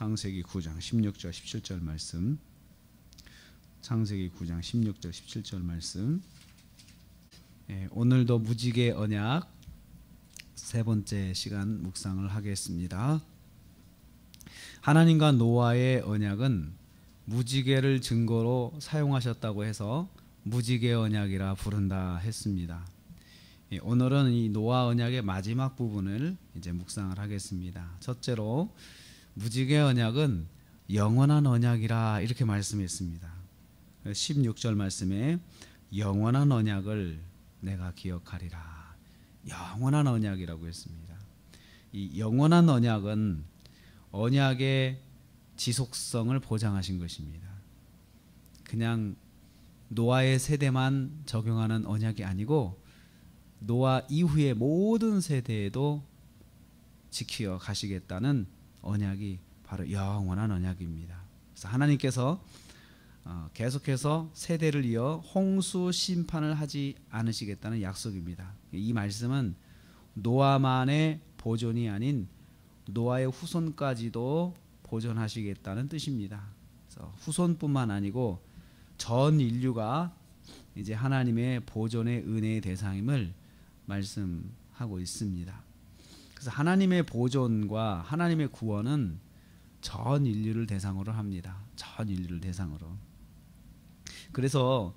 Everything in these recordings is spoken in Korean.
창세기 9장 16절 17절 말씀. 창세기 9장 16절 17절 말씀. 오늘도 무지개 언약 세 번째 시간 묵상을 하겠습니다. 하나님과 노아의 언약은 무지개를 증거로 사용하셨다고 해서 무지개 언약이라 부른다 했습니다. 오늘은 이 노아 언약의 마지막 부분을 이제 묵상을 하겠습니다. 첫째로 무지개 언약은 영원한 언약이라 이렇게 말씀했습니다. 16절 말씀에 영원한 언약을 내가 기억하리라. 영원한 언약이라고 했습니다. 이 영원한 언약은 언약의 지속성을 보장하신 것입니다. 그냥 노아의 세대만 적용하는 언약이 아니고 노아 이후의 모든 세대에도 지키어 가시겠다는 언약이 바로 영원한 언약입니다. 그래서 하나님께서 계속해서 세대를 이어 홍수 심판을 하지 않으시겠다는 약속입니다. 이 말씀은 노아만의 보존이 아닌 노아의 후손까지도 보존하시겠다는 뜻입니다. 그래서 후손뿐만 아니고 전 인류가 이제 하나님의 보존의 은혜의 대상임을 말씀하고 있습니다. 그래서 하나님의 보존과 하나님의 구원은 전 인류를 대상으로 합니다. 전 인류를 대상으로. 그래서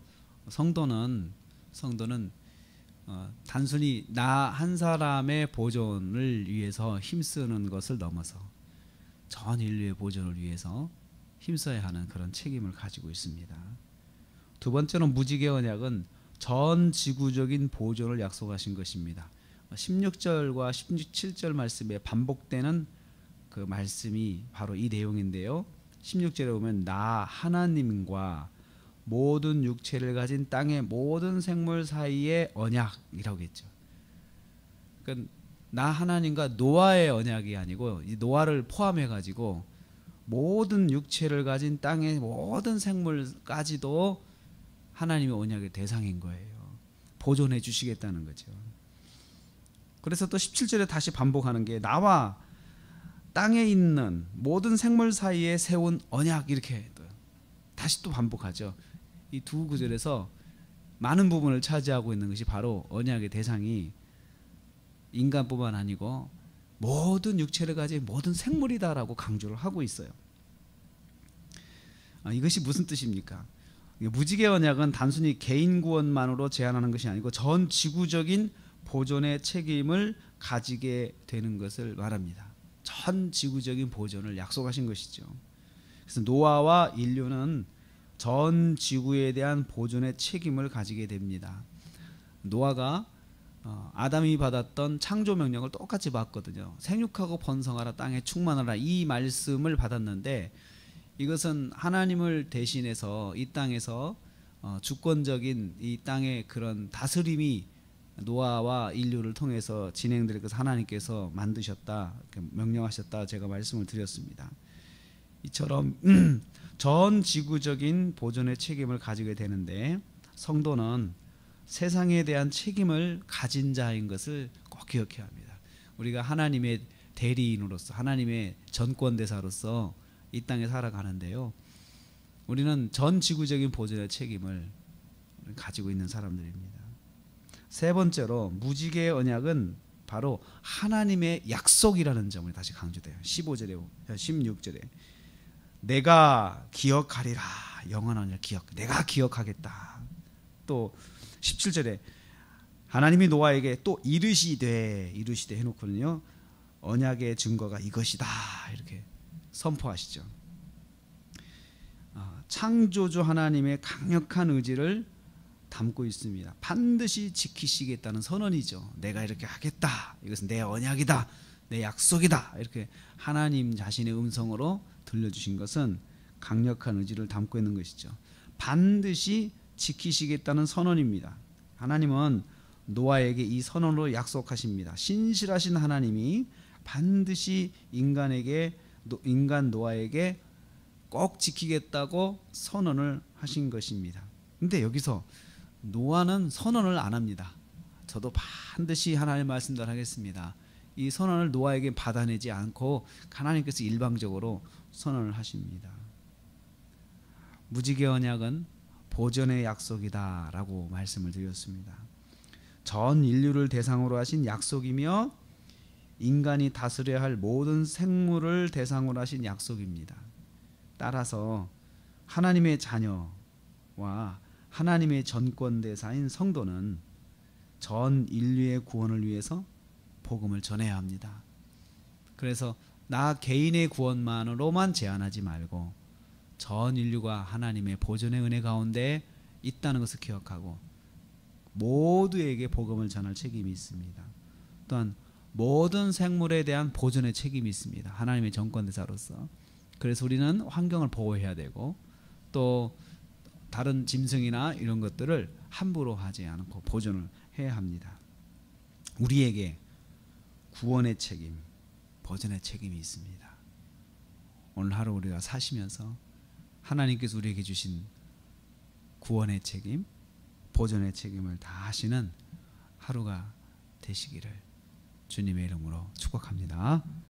성도는 단순히 나 한 사람의 보존을 위해서 힘쓰는 것을 넘어서 전 인류의 보존을 위해서 힘써야 하는 그런 책임을 가지고 있습니다. 두 번째로 무지개 언약은 전 지구적인 보존을 약속하신 것입니다. 16절과 17절 말씀에 반복되는 그 말씀이 바로 이 내용인데요. 16절에 보면 나 하나님과 모든 육체를 가진 땅의 모든 생물 사이의 언약이라고 했죠. 그러니까 나 하나님과 노아의 언약이 아니고 이 노아를 포함해 가지고 모든 육체를 가진 땅의 모든 생물까지도 하나님의 언약의 대상인 거예요. 보존해 주시겠다는 거죠. 그래서 또 17절에 다시 반복하는 게 나와 땅에 있는 모든 생물 사이에 세운 언약, 이렇게 다시 또 반복하죠. 이 두 구절에서 많은 부분을 차지하고 있는 것이 바로 언약의 대상이 인간뿐만 아니고 모든 육체를 가진 모든 생물이다라고 강조를 하고 있어요. 이것이 무슨 뜻입니까? 무지개 언약은 단순히 개인 구원만으로 제한하는 것이 아니고 전 지구적인 보존의 책임을 가지게 되는 것을 말합니다. 전 지구적인 보존을 약속하신 것이죠. 그래서 노아와 인류는 전 지구에 대한 보존의 책임을 가지게 됩니다. 노아가 아담이 받았던 창조 명령을 똑같이 받거든요. 생육하고 번성하라, 땅에 충만하라, 이 말씀을 받았는데 이것은 하나님을 대신해서 이 땅에서 주권적인 이 땅의 그런 다스림이 노아와 인류를 통해서 진행될 것을 하나님께서 만드셨다, 명령하셨다 제가 말씀을 드렸습니다. 이처럼 전 지구적인 보존의 책임을 가지게 되는데 성도는 세상에 대한 책임을 가진 자인 것을 꼭 기억해야 합니다. 우리가 하나님의 대리인으로서 하나님의 전권대사로서 이 땅에 살아가는데요, 우리는 전 지구적인 보존의 책임을 가지고 있는 사람들입니다. 세 번째로 무지개 언약은 바로 하나님의 약속이라는 점을 다시 강조돼요. 15절에 16절에 내가 기억하리라, 영원한 언약 기억, 내가 기억하겠다. 또 17절에 하나님이 노아에게 또 이르시되 해놓고는요, 언약의 증거가 이것이다 이렇게 선포하시죠. 창조주 하나님의 강력한 의지를 담고 있습니다. 반드시 지키시겠다는 선언이죠. 내가 이렇게 하겠다, 이것은 내 언약이다, 내 약속이다, 이렇게 하나님 자신의 음성으로 들려주신 것은 강력한 의지를 담고 있는 것이죠. 반드시 지키시겠다는 선언입니다. 하나님은 노아에게 이 선언으로 약속하십니다. 신실하신 하나님이 반드시 인간 노아에게 꼭 지키겠다고 선언을 하신 것입니다. 근데 여기서 노아는 선언을 안 합니다. 저도 반드시 하나님의 말씀대로 하겠습니다, 이 선언을 노아에게 받아내지 않고 하나님께서 일방적으로 선언을 하십니다. 무지개 언약은 보존의 약속이다라고 말씀을 드렸습니다. 전 인류를 대상으로 하신 약속이며 인간이 다스려야 할 모든 생물을 대상으로 하신 약속입니다. 따라서 하나님의 자녀와 하나님의 전권대사인 성도는 전 인류의 구원을 위해서 복음을 전해야 합니다. 그래서 나 개인의 구원만으로만 제한하지 말고 전 인류가 하나님의 보존의 은혜 가운데 있다는 것을 기억하고 모두에게 복음을 전할 책임이 있습니다. 또한 모든 생물에 대한 보존의 책임이 있습니다. 하나님의 전권대사로서. 그래서 우리는 환경을 보호해야 되고 또 다른 짐승이나 이런 것들을 함부로 하지 않고 보존을 해야 합니다. 우리에게 구원의 책임, 보존의 책임이 있습니다. 오늘 하루 우리가 사시면서 하나님께서 우리에게 주신 구원의 책임, 보존의 책임을 다 하시는 하루가 되시기를 주님의 이름으로 축복합니다.